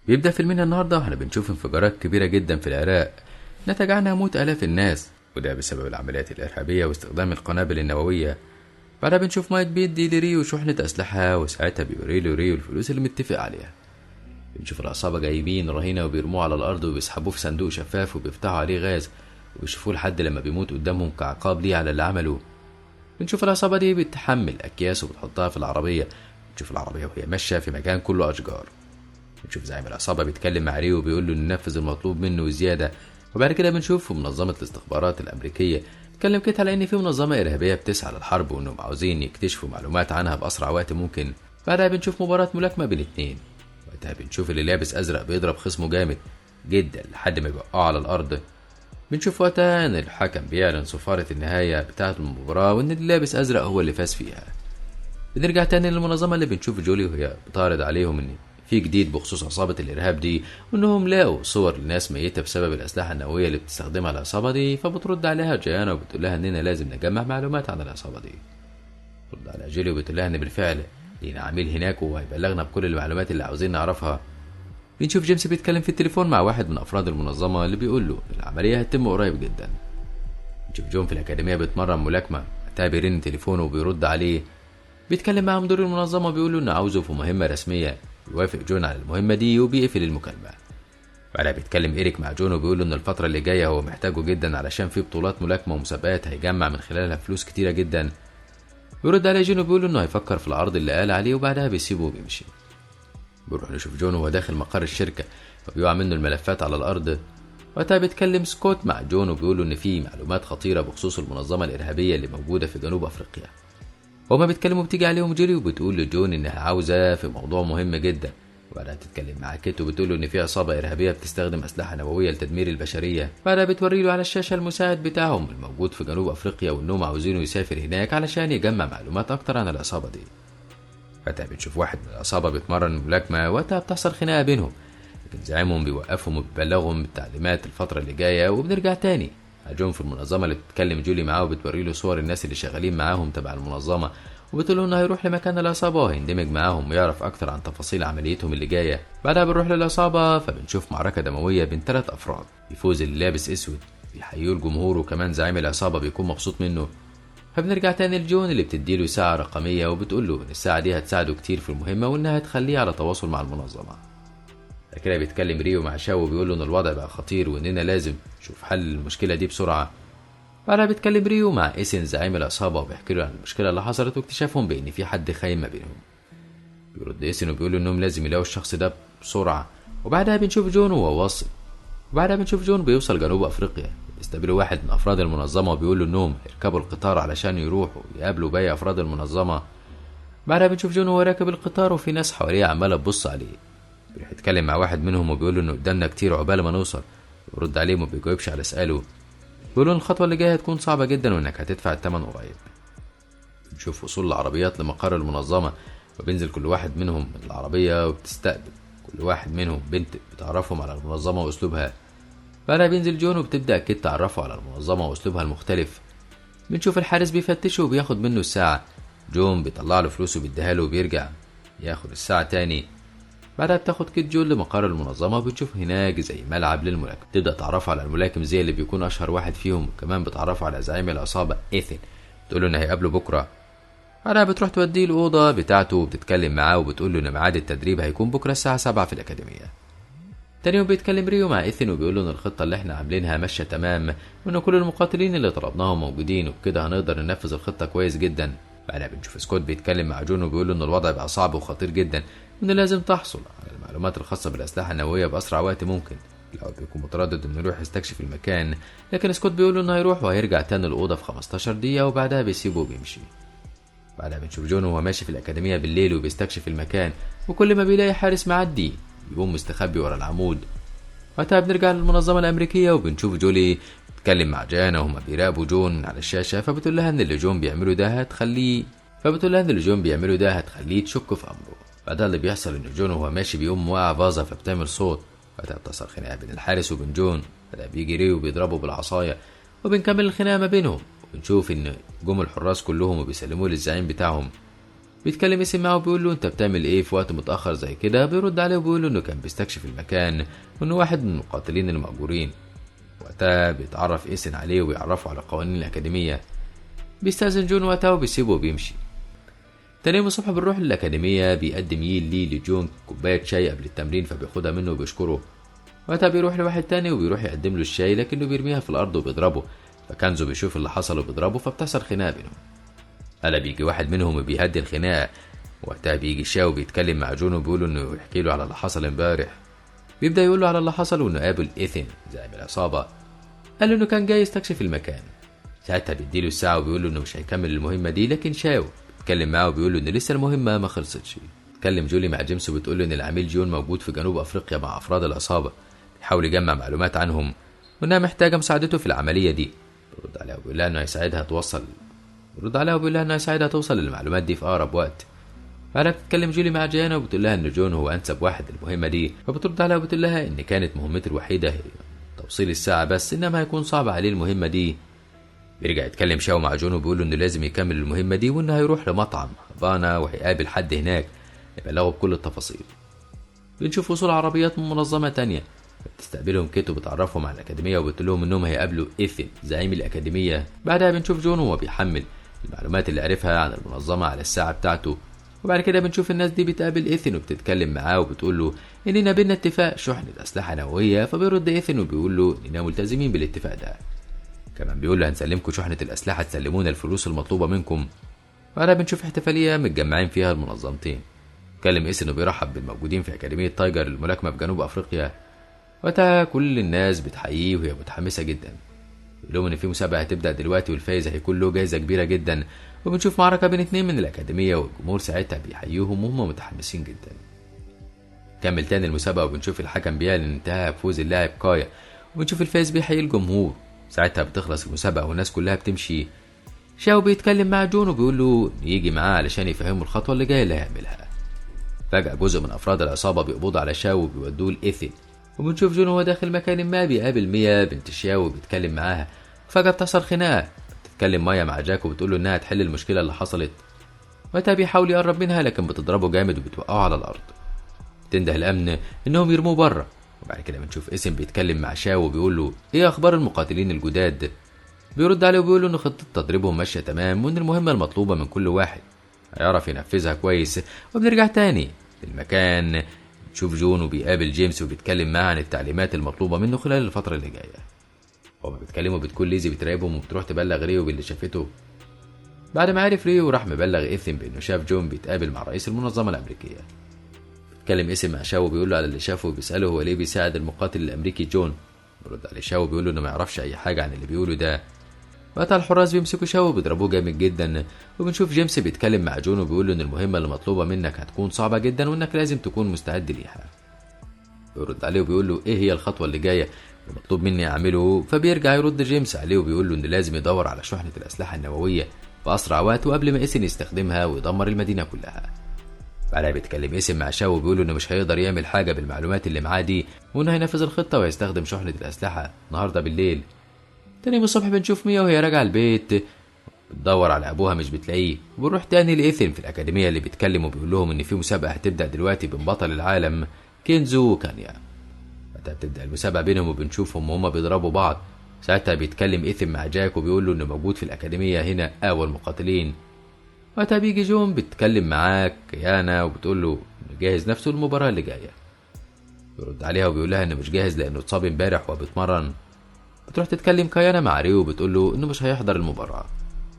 بيبدأ فيلمنا النهاردة واحنا بنشوف انفجارات كبيرة جدا في العراق نتج عنها موت آلاف الناس، وده بسبب العمليات الإرهابية واستخدام القنابل النووية. بعدها بنشوف مايك بيدي لريو شحنة أسلحة، وساعتها بيوري له ريو الفلوس اللي متفق عليها. بنشوف العصابة جايبين رهينة وبيرموه على الأرض وبيسحبوه في صندوق شفاف وبيفتحوا عليه غاز، وبيشوفوه لحد لما بيموت قدامهم كعقاب ليه على اللي عملوه. بنشوف العصابة دي بتحمل أكياس وبتحطها في العربية. بنشوف العربية وهي ماشية في مكان كله أشجار. بنشوف زعيم العصابة بيتكلم مع ريو وبيقول له ننفذ المطلوب منه وزيادة. وبعد كده بنشوف منظمة الاستخبارات الأمريكية اتكلم كده على إن في منظمة إرهابية بتسعى للحرب وإنهم عاوزين يكتشفوا معلومات عنها بأسرع وقت ممكن. بعدها بنشوف مباراة ملاكمة بين اتنين، وقتها بنشوف اللي لابس أزرق بيضرب خصمه جامد جدا لحد ما يوقعه على الأرض. بنشوف وقتها إن الحكم بيعلن صفارة النهاية بتاعة المباراة وإن اللي لابس أزرق هو اللي فاز فيها. بنرجع تاني للمنظمة اللي بنشوف جولي وهي بتعرض عليهم إن في جديد بخصوص عصابة الإرهاب دي، وإنهم لاقوا صور لناس ميتة بسبب الأسلحة النووية اللي بتستخدمها العصابة دي. فبترد عليها جيانا وبتقول لها إننا لازم نجمع معلومات عن العصابة دي. بترد على جولي وبتقول لها إن بالفعل لينا عميل هناك وهيبلغنا بكل المعلومات اللي عاوزين نعرفها. بنشوف جيمس بيتكلم في التليفون مع واحد من أفراد المنظمة اللي بيقول له إن العملية هتتم قريب جدا. بنشوف جون في الأكاديمية بيتمرن ملاكمة، وقتها بيرن تليفونه وبيرد عليه. بيتكلم مع مدير المنظمة وبيقول له إنه عاوزه في مهمة رسمية. بيوافق جون على المهمة دي وبيقفل المكالمة. بعدها بيتكلم إيريك مع جون وبيقول له إن الفترة اللي جاية هو محتاجه جدا علشان في بطولات ملاكمة ومسابقات هيجمع من خلالها فلوس كتيرة جدا. بيرد عليه جون وبيقول له إنه هيفكر في العرض اللي قال عليه، وبعدها بيسيبه وبيمشي. بيروح نشوف جون وهو داخل مقر الشركة وبيقع منه الملفات على الأرض. وقتها بيتكلم سكوت مع جون وبيقول له إن في معلومات خطيرة بخصوص المنظمة الإرهابية اللي موجودة في جنوب أفريقيا. هما بيتكلموا بتيجي عليهم جيري وبتقول لجون إنها عاوزة في موضوع مهم جدا. وبعدها تتكلم مع كيت وبتقول له إن في عصابة إرهابية بتستخدم أسلحة نووية لتدمير البشرية. بعدها بتوري له على الشاشة المساعد بتاعهم الموجود في جنوب أفريقيا وإنهم عاوزينه يسافر هناك علشان يجمع معلومات أكتر عن العصابة دي. وقتها بتشوف واحد من العصابة بيتمرن ملاكمة، وقتها بتحصل خناقة بينهم، لكن زعيمهم بيوقفهم وبيبلغهم بالتعليمات الفترة اللي جاية. وبنرجع تاني جون في المنظمة اللي بتتكلم جولي معاه وبتوري له صور الناس اللي شغالين معاهم تبع المنظمة، وبتقول له انه هيروح لمكان العصابة وهيندمج معاهم ويعرف اكتر عن تفاصيل عمليتهم اللي جاية. بعدها بنروح للعصابة فبنشوف معركة دموية بين 3 افراد. بيفوز اللي لابس اسود، بيحييه الجمهور وكمان زعيم العصابة بيكون مبسوط منه. فبنرجع تاني لجون اللي بتديله ساعة رقمية وبتقول له ان الساعة دي هتساعده كتير في المهمة وانها هتخليه على تواصل مع المنظمة. كده بيتكلم ريو مع شاو وبيقول له ان الوضع بقى خطير واننا لازم نشوف حل المشكلة دي بسرعة. بعدها بيتكلم ريو مع إيسن زعيم العصابة وبيحكي له عن المشكلة اللي حصلت واكتشافهم بإن في حد خايم ما بينهم. بيرد إيسن وبيقول له إنهم لازم يلاقوا الشخص ده بسرعة. وبعدها بنشوف جون وهو واصل. وبعدها بنشوف جون بيوصل جنوب أفريقيا، بيستقبله واحد من أفراد المنظمة وبيقول له إنهم يركبوا القطار علشان يروحوا يقابلوا باقي أفراد المنظمة. بعدها بنشوف جون وهو راكب القطار وفي ناس حواليه عمالة تبص عليه. بيروح يتكلم مع واحد منهم وبيقول له إنه قدامنا كتير عقبال ما نوصل. بيرد عليه وما بيجاوبش على سؤاله. بيقولوا ان الخطوة اللي جاية هتكون صعبة جدا وانك هتدفع الثمن قريب. بنشوف وصول العربيات لمقر المنظمة، وبينزل كل واحد منهم من العربية وبتستقبل كل واحد منهم بنت بتعرفهم على المنظمة واسلوبها. بعدها بينزل جون وبتبدأ كيت تعرفه على المنظمة واسلوبها المختلف. بنشوف الحارس بيفتشه وبياخد منه الساعة. جون بيطلع له فلوسه وبيديها له وبيرجع ياخد الساعة تاني. بعدها بتاخد كيت جون لمقر المنظمة وبتشوف هناك زي ملعب للملاكمة. تبدأ تعرفه على الملاكم زي اللي بيكون أشهر واحد فيهم، وكمان بتعرفه على زعيم العصابة إيثن، تقول له إن هيقابله بكرة. بعدها بتروح توديه الأوضة بتاعته وبتتكلم معاه وبتقول له إن ميعاد التدريب هيكون بكرة الساعة 7 في الأكاديمية. تاني يوم بيتكلم ريو مع إيثن وبيقول له إن الخطة اللي إحنا عاملينها ماشية تمام، وإن كل المقاتلين اللي طلبناهم موجودين، وبكده هنقدر ننفذ الخطة كويس جدا. بعدها بنشوف سكوت بيتكلم مع جون وبيقول له إن الوضع بقى صعب وخطير جدا، وإن لازم تحصل على المعلومات الخاصة بالأسلحة النووية بأسرع وقت ممكن. لو بيكون متردد إنه يروح يستكشف المكان، لكن سكوت بيقول له إنه هيروح وهيرجع تاني الأوضة في 15 دقيقة، وبعدها بيسيبه وبيمشي. بعدها بنشوف جون وهو ماشي في الأكاديمية بالليل وبيستكشف المكان، وكل ما بيلاقي حارس معدي بيقوم مستخبي ورا العمود. وقتها بنرجع للمنظمة الأمريكية وبنشوف جولي بتتكلم مع جانا وهما بيراقبوا جون على الشاشة. فبتقول لها إن اللي جون بيعمله ده هتخليه تشك في أمره. بعدها اللي بيحصل إن جون وهو ماشي بيقوم موقع فازة فبتعمل صوت. وقتها بتصل خناقة بين الحارس وبين جون. بعدها بيجي ريو وبيضربه بالعصاية، وبنكمل الخناقة ما بينهم. وبنشوف إن جم الحراس كلهم وبيسلموه للزعيم بتاعهم. بيتكلم اسم معاه وبيقول له انت بتعمل ايه في وقت متاخر زي كده. بيرد عليه وبيقول له انه كان بيستكشف المكان وانه واحد من المقاتلين المأجورين. وقتها بيتعرف اسن عليه وبيعرفه على قوانين الأكاديمية. بيستأذن جون وقتها وبيسيبه وبيمشي. تاني يوم الصبح بنروح للأكاديمية. بيقدم ييل لي لجون كوباية شاي قبل التمرين فبياخدها منه وبيشكره. وقتها بيروح لواحد تاني وبيروح يقدم له الشاي لكنه بيرميها في الأرض وبيضربه. فكانزو بيشوف اللي حصل وبيضربه فبتحصل خناقة بينهم. هلا بيجي واحد منهم وبيهدي الخناقة. وقتها بيجي شاو وبيتكلم مع جون وبيقول انه يحكي له على اللي حصل امبارح. بيبدأ يقول له على اللي حصل وانه قابل إيثن زعيم العصابة. قال له انه كان جاي يستكشف المكان. ساعتها بيديله الساعة وبيقول له انه مش هيكمل المهمة دي. لكن شاو بيتكلم معاه وبيقول له ان لسه المهمة ما خلصتش. بيتكلم جولي مع جيمس وبتقول له ان العميل جون موجود في جنوب افريقيا مع افراد العصابة بيحاول يجمع معلومات عنهم وانها محتاجة مساعدته في العملية دي. بيرد عليها وبيقول لها انه هيساعدها توصل للمعلومات دي في اقرب وقت. بعدها بتتكلم جولي مع جيانا وبتقول لها ان جون هو انسب واحد للمهمة دي. فبترد عليها وبتقول لها ان كانت مهمتي الوحيدة هي توصيل الساعة بس انما هيكون صعب عليه المهمة دي. بيرجع يتكلم شاو مع جون وبيقول له انه لازم يكمل المهمة دي وانه هيروح لمطعم هافانا وهيقابل حد هناك يبلغه بكل التفاصيل. بنشوف وصول عربيات من منظمة تانية بتستقبلهم كيت وبتعرفهم على الأكاديمية وبتقول لهم انهم هيقابلوا إيثن زعيم الأكاديمية. بعدها بنشوف جون وهو بيحمل المعلومات اللي عرفها عن المنظمة على الساعة بتاعته. وبعد كده بنشوف الناس دي بتقابل إيثن وبتتكلم معاه وبتقول له اننا بينا اتفاق شحنة أسلحة نووية. فبيرد إيثن وبيقول له اننا ملتزمين بالاتفاق ده. كمان بيقول له هنسلمكم شحنة الأسلحة تسلمونا الفلوس المطلوبة منكم. بعدها بنشوف احتفالية متجمعين فيها المنظمتين. كلم إيثن وبيرحب بالموجودين في أكاديمية تايجر للملاكمة في جنوب أفريقيا. وقتها كل الناس بتحييه وهي متحمسة جدا. بيقول لهم ان في مسابقة هتبدأ دلوقتي والفايز هيكون له جايزة كبيرة جدا. وبنشوف معركة بين 2 من الأكاديمية والجمهور ساعتها بيحييهم وهم متحمسين جدا. كمل تاني المسابقة وبنشوف الحكم بيعلن انتهى بفوز اللاعب كايا. وبنشوف الفايز بيحيي الجمهور. ساعتها بتخلص المسابقة والناس كلها بتمشي. شاو بيتكلم مع جون وبيقول له يجي معاه علشان يفهمه الخطوة اللي جاية اللي هيعملها. فجأة جزء من أفراد العصابة بيقبضوا على شاو وبيودوه لإيثن. وبنشوف جون وهو داخل مكان ما بيقابل ميا بنت شاو وبيتكلم معاها. وفجأة بتحصل خناقة. بتتكلم مايا مع جاك وبتقول له انها تحل المشكلة اللي حصلت. وقتها بيحاول يقرب منها لكن بتضربه جامد وبتوقعه على الأرض. تنده الأمن انهم يرموه بره. وبعد كده بنشوف اسم بيتكلم مع شاو وبيقول له ايه اخبار المقاتلين الجداد. بيرد عليه وبيقول له ان خطة تدريبهم ماشية تمام وان المهمة المطلوبة من كل واحد هيعرف ينفذها كويس. وبنرجع تاني للمكان. نشوف جون وبيقابل جيمس وبيتكلم معاه عن التعليمات المطلوبة منه خلال الفترة اللي جاية. هما بيتكلموا بتكون ليزي بتراقبهم وبتروح تبلغ ريو باللي شافته. بعد ما عرف ريو راح مبلغ إيثن بانه شاف جون بيتقابل مع رئيس المنظمة الأمريكية. بيتكلم اسم مع شاو وبيقول له على اللي شافه وبيسأله هو ليه بيساعد المقاتل الأمريكي جون. بيرد عليه شاو وبيقول له انه ما يعرفش اي حاجة عن اللي بيقوله ده. وقتها الحراس بيمسكوا شاو وبيضربوه جامد جدا. وبنشوف جيمس بيتكلم مع جون وبيقول له ان المهمة اللي مطلوبة منك هتكون صعبة جدا وانك لازم تكون مستعد ليها. بيرد عليه وبيقول له ايه هي الخطوة اللي جاية المطلوب مني اعمله. فبيرجع يرد جيمس عليه وبيقول له ان لازم يدور على شحنة الأسلحة النووية في اسرع وقت وقبل ما إيثن يستخدمها ويدمر المدينة كلها. بعدها بيتكلم اسم مع شاو وبيقول له انه مش هيقدر يعمل حاجة بالمعلومات اللي معاه دي وانه هينفذ الخطة ويستخدم شحنة الأسلحة النهاردة بالليل. تاني يوم الصبح بنشوف ميا وهي راجعة البيت بتدور على ابوها مش بتلاقيه. وبنروح تاني لإيثن في الأكاديمية اللي بيتكلم وبيقول لهم ان في مسابقة هتبدأ دلوقتي بين بطل العالم كينزو وكانيا. بعدها بتبدأ المسابقة بينهم وبنشوفهم وهما بيضربوا بعض. ساعتها بيتكلم إيثن مع جاك وبيقول له انه موجود في الأكاديمية هنا أول مقاتلين. وقتها بيجي جون بتتكلم معاه كيانا وبتقول له انه جاهز نفسه للمباراة اللي جاية. بيرد عليها وبيقول لها انه مش جاهز لانه اتصاب امبارح وبيتمرن. بتروح تتكلم كيانا مع ريو وبتقول له انه مش هيحضر المباراة.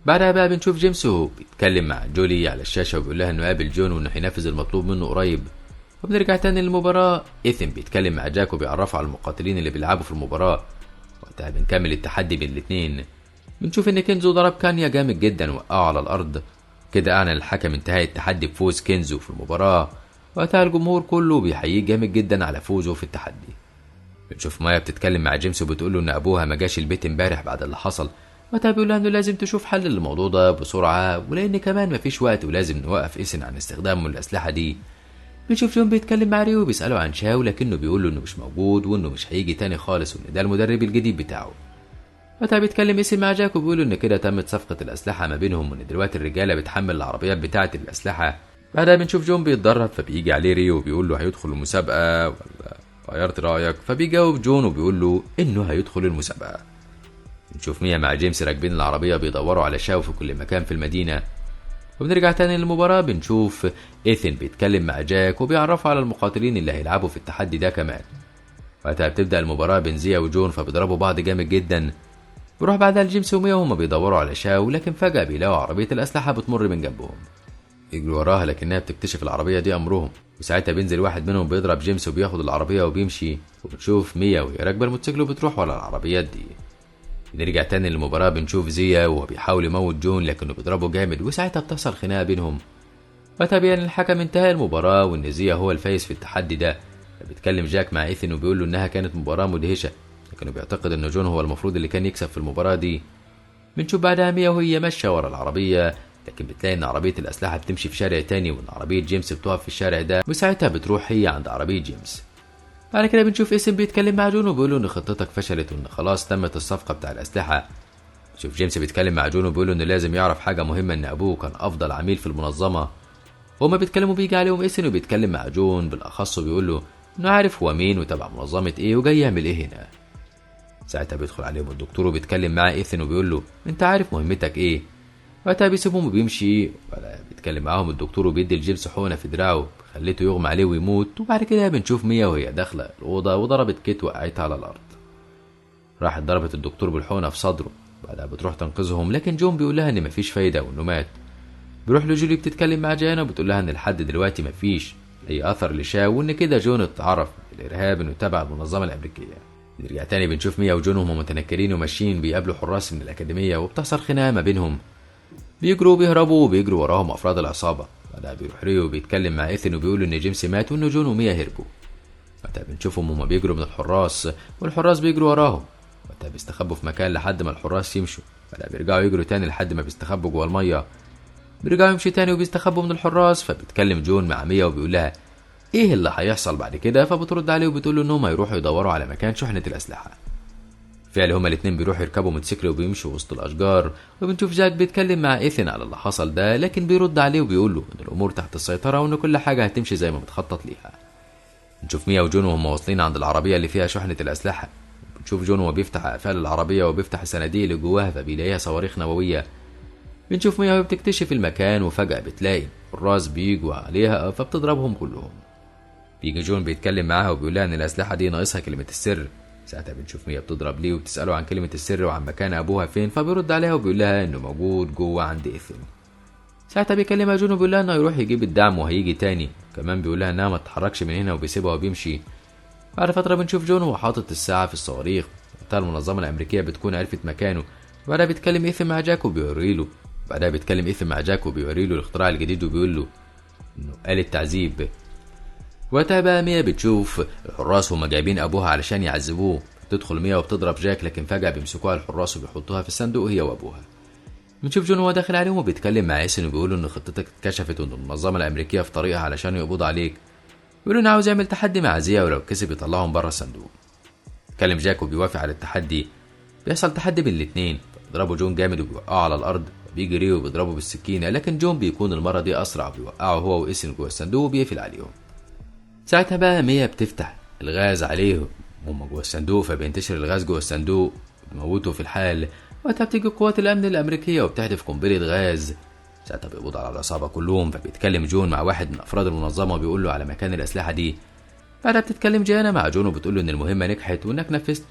بعدها بقى بنشوف جيمس وهو بيتكلم مع جولي على الشاشة وبيقول لها انه قابل جون وانه هينفذ المطلوب منه قريب. وبنرجع تاني للمباراة. إيثن بيتكلم مع جاك وبيعرفه على المقاتلين اللي بيلعبوا في المباراة. وقتها بنكمل التحدي بين الاتنين. بنشوف ان كينزو ضرب كانيا جامد جدا وقعه على الارض. كده اعلن الحكم انتهاء التحدي بفوز كينزو في المباراة. وقتها الجمهور كله بيحييه جامد جدا على فوزه في التحدي. بنشوف مايا بتتكلم مع جيمس وبتقول له ان ابوها ما جاش البيت امبارح بعد اللي حصل. وقتها بيقول لها انه لازم تشوف حل للموضوع ده بسرعة ولان كمان مفيش وقت ولازم نوقف إيثن عن استخدامه الأسلحة دي. بنشوف جون بيتكلم مع ريو وبيسأله عن شاو لكنه بيقول له انه مش موجود وانه مش هيجي تاني خالص وان ده المدرب الجديد بتاعه. وقتها بيتكلم إيثن مع جاك وبيقولوا إن كده تمت صفقة الأسلحة ما بينهم، وإن دلوقتي الرجالة بتحمل العربيات بتاعة الأسلحة. بعدها بنشوف جون بيتدرب، فبيجي عليه ريو وبيقول له هيدخل المسابقة ولا غيرت رأيك؟ فبيجاوب جون وبيقول له إنه هيدخل المسابقة. بنشوف ميا مع جيمس راكبين العربية بيدوروا على شاو في كل مكان في المدينة. وبنرجع تاني للمباراة، بنشوف إيثن بيتكلم مع جاك وبيعرفوا على المقاتلين اللي هيلعبوا في التحدي ده كمان. وقتها بتبدأ المباراة بين زيا وجون، فبيضربوا بعض جامد جدا. بيروح بعدها لجيمس وميا وهما بيدوروا على شاو، لكن فجأة بيلاقوا عربية الأسلحة بتمر من جنبهم. يجروا وراها لكنها بتكتشف العربية دي أمرهم، وساعتها بينزل واحد منهم بيضرب جيمس وبياخد العربية وبيمشي. وبنشوف ميا وهي راكبة الموتوسيكل وبتروح ورا العربيات دي. نرجع تاني للمباراة، بنشوف زيا وهو بيحاول يموت جون لكنه بيضربه جامد، وساعتها بتحصل خناقة بينهم. وقتها بيان الحكم انتهى المباراة وإن زيا هو الفايز في التحدي ده. بيتكلم جاك مع إيثن وبيقول له إنها كانت مباراة مدهشة، لكنه بيعتقد إن جون هو المفروض اللي كان يكسب في المباراة دي. بنشوف بعدها ميا وهي ماشية ورا العربية، لكن بتلاقي إن عربية الأسلحة بتمشي في شارع تاني، وإن عربية جيمس بتقف في الشارع ده، وساعتها بتروح هي عند عربية جيمس. بعد كده بنشوف إيثن بيتكلم مع جون وبيقول له إن خطتك فشلت وإن خلاص تمت الصفقة بتاع الأسلحة. شوف جيمس بيتكلم مع جون وبيقول له إنه لازم يعرف حاجة مهمة، إن أبوه كان أفضل عميل في المنظمة. هما بيتكلموا بيجي عليهم إيثن وبيتكلم مع جون بالأخص وبيقول له إنه عارف هو مين وتبع منظمة إيه وجاي يعمل إيه هنا. ساعتها بيدخل عليهم الدكتور وبيتكلم مع إيثن وبيقول له أنت عارف مهمتك إيه. وقتها بيسيبهم وبيمشي. بيتكلم معاهم الدكتور وبيدي لجيمس حقنة في دراعه خليته يغمى عليه ويموت. وبعد كده بنشوف ميا وهي داخلة الأوضة وضربت كيت وقعتها على الأرض. راحت ضربت الدكتور بالحقنة في صدره. بعدها بتروح تنقذهم، لكن جون بيقول لها إن مفيش فايدة وإنه مات. بيروح لجولي بتتكلم مع جانا وبتقول لها إن لحد دلوقتي مفيش أي أثر لشاو، وإن كده جون اتعرف بالإرهاب إنه تبع المنظمة الأمريكية. نرجع تاني بنشوف ميا وجون وهم متنكرين وماشيين بيقابلوا حراس من الأكاديمية، وبتحصل خناقة ما بينهم. بيجروا وبيهربوا وبيجروا وراهم أفراد العصابة. بعدها بيروح ريو وبيتكلم مع إيثن وبيقول إن جيمس مات وإن جون وميا هربوا. بعدها بنشوفهم هما بيجروا من الحراس والحراس بيجروا وراهم. بعدها بيستخبوا في مكان لحد ما الحراس يمشوا. بعدها بيرجعوا يجروا تاني لحد ما بيستخبوا جوه المية. بيرجعوا يمشي تاني وبيستخبوا من الحراس. فبيتكلم جون مع ميا وبيقول لها ايه اللي هيحصل بعد كده، فبترد عليه وبتقول له انهم هيروحوا يدوروا على مكان شحنة الأسلحة. فعلا هما الاتنين بيروحوا يركبوا موتوسيكل وبيمشوا وسط الأشجار. وبنشوف جاك بيتكلم مع إيثن على اللي حصل ده، لكن بيرد عليه وبيقول له ان الأمور تحت السيطرة وان كل حاجة هتمشي زي ما متخطط ليها. بنشوف ميا وجون وهم واصلين عند العربية اللي فيها شحنة الأسلحة. بنشوف جون وهو بيفتح أقفال العربية وبيفتح الصناديق اللي جواها، فبيلاقيها صواريخ نووية. بنشوف ميا وهي بتكتشف المكان، وفجأة بتلاقي الراس بيجوا عليها فبتضربهم كلهم. بيجي جون بيتكلم معاها وبيقول لها ان الأسلحة دي ناقصها كلمة السر. ساعتها بنشوف ميا بتضرب ليه وبتسأله عن كلمة السر وعن مكان أبوها فين، فبيرد عليها وبيقول لها انه موجود جوه عند إيثن. ساعتها بيكلمها جون وبيقول لها انه هيروح يجيب الدعم وهيجي تاني. كمان بيقول لها انها ما تتحركش من هنا وبيسيبها وبيمشي. بعد فترة بنشوف جون وهو حاطط الساعة في الصواريخ بتاع المنظمة الأمريكية بتكون عرفت مكانه. بعدها بيتكلم إيثن مع جاك وبيوري له الاختراع الجديد وبيقول له انه آلة تعذيب. وقتها بقى ميا بتشوف الحراس هما جايبين ابوها علشان يعذبوه. تدخل ميا وبتضرب جاك، لكن فجأة بيمسكوها الحراس وبيحطوها في الصندوق هي وابوها. بنشوف جون وهو داخل عليهم وبيتكلم مع إيثن وبيقول له ان خطتك اتكشفت وان المنظمة الأمريكية في طريقها علشان يقبض عليك. بيقول انه عاوز يعمل تحدي مع زيا ولو كسب يطلعهم بره الصندوق. بيتكلم جاك وبيوافق على التحدي. بيحصل تحدي بين الاتنين، بيضربوا جون جامد وبيوقعوا على الارض. بيجي ريو وبيضربه بالسكينة، لكن جون بيكون المرة دي أسرع وبيوقعه هو وإيثن جوه الصندوق وبيقفل عليهم. ساعتها بقى ميا بتفتح الغاز عليهم وهم جوه الصندوق، فبينتشر الغاز جوه الصندوق وبيموتوا في الحال. وقتها بتيجي قوات الأمن الأمريكية وبتحدف قنبلة غاز. ساعتها بيقبض على العصابة كلهم. فبيتكلم جون مع واحد من أفراد المنظمة وبيقول له على مكان الأسلحة دي. بعدها بتتكلم جانا مع جون وبتقول له إن المهمة نجحت وإنك نفذت.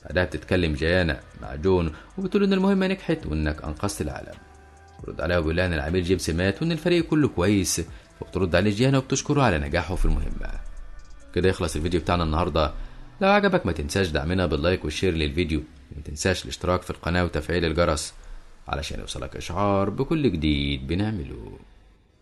بعدها بتتكلم جانا مع جون وبتقول إن المهمة نجحت وإنك أنقذت العالم. برد عليها وبيقول لها ان العميل جيمس مات وان الفريق كله كويس. وبترد عليه جيانا وبتشكره على نجاحه في المهمة. كده يخلص الفيديو بتاعنا النهاردة. لو عجبك ما تنساش دعمنا باللايك والشير للفيديو، وما تنساش الاشتراك في القناة وتفعيل الجرس علشان يوصلك اشعار بكل جديد بنعمله.